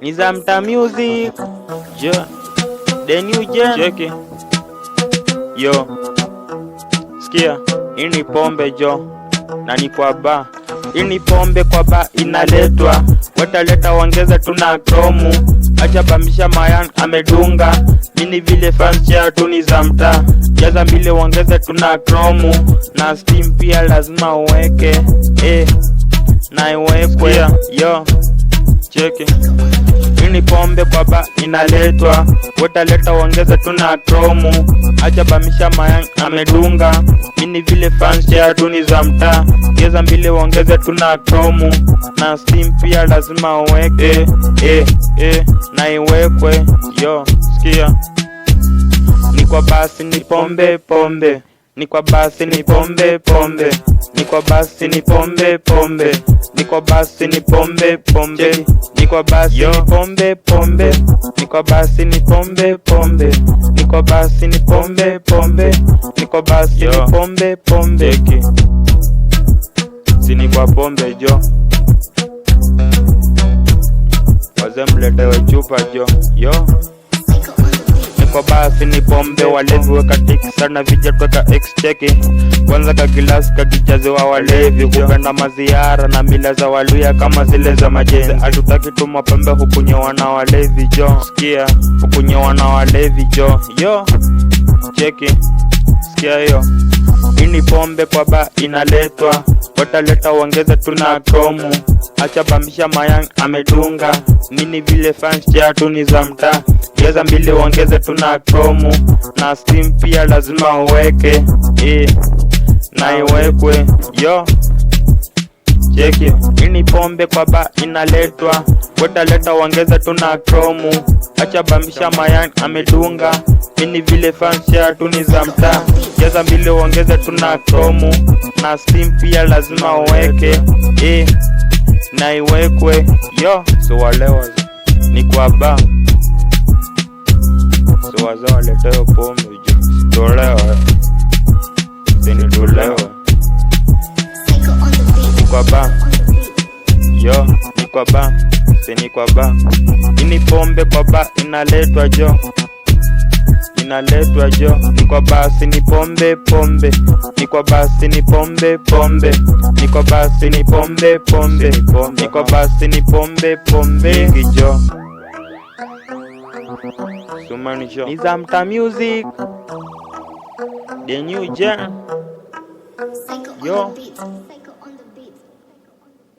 Nizamta music, jo, the new gen. Check it. Yo, sikia, ini pombe jo, na ni kwa ba. Ini pombe kwa ba inaletwa, wataleta wangeza tuna kromu. Acha bamisha mayan amedunga, mini vile fans ya tunizamta. Jaza mbile wangeza tuna kromu, na steam pia lazima uweke, na iwekwe, yo, check it. Ini pombe kwa ba inaletwa, wataleta wangeza tuna kromu. Acha bamisha mayang amedunga, mini vile fans ya tunizamta. Geza mbili wangeza tuna kromu, na steam pia lazima uweke, na iwekwe, yo, sikia. Ni kwa basi ni pombe pombe, ni kwa basi ni pombe pombe, ni kwa basi ni pombe pombe, ni kwa basi ni pombe pombe, ni kwa basi ni pombe pombe, ni kwa basi ni pombe pombe, ni kwa basi ni pombe pombe, ni kwa basi ni pombe pombe. Sini kwa pombe jo, wazemletewe chupa jo, yo. Kwa basi ni pombe, walevi weka tiki sana, vijat weka x-cheki. Kwanza kagilasi kakijazi wa walevi, kupenda maziara na mila za waluya kama zile za majenzi. Atutaki tuma pombe hukunyewa na walevi jo, sikia, hukunyewa na walevi jo, yo, cheki, sikia yo. Ini pombe kwa ba inaletwa, wataleta wangeza tuna kromu. Acha bamisha mayang amedunga, mini vile fans ya tunizamta. Geza mbili wangeze tuna kromu, na steam pia lazima uweke, na iwekwe, yo, cheki. Ini pombe kwa ba inaletwa, wataleta wangeze tuna kromu. Acha bamisha mayang amedunga, mini vile fans ya tunizamta. Geza mbili wangeze tuna kromu, na steam pia lazima uweke, na iwekwe, yo. So walewa ni kwa ba, so waza waleteo pombe jo, tolewa, zeni tolewa. Ni kwa ba, yo, ni kwa ba, zeni kwa ba. Ini pombe kwa ba inaletwa jo, inaletwa jo. Ni kwa basi ni pombe pombe, ni kwa basi ni pombe pombe, ni kwa basi ni pombe pombe, ni kwa basi ni pombe pombe jo. Sumani jo, Nizamta music, the new gen, yo.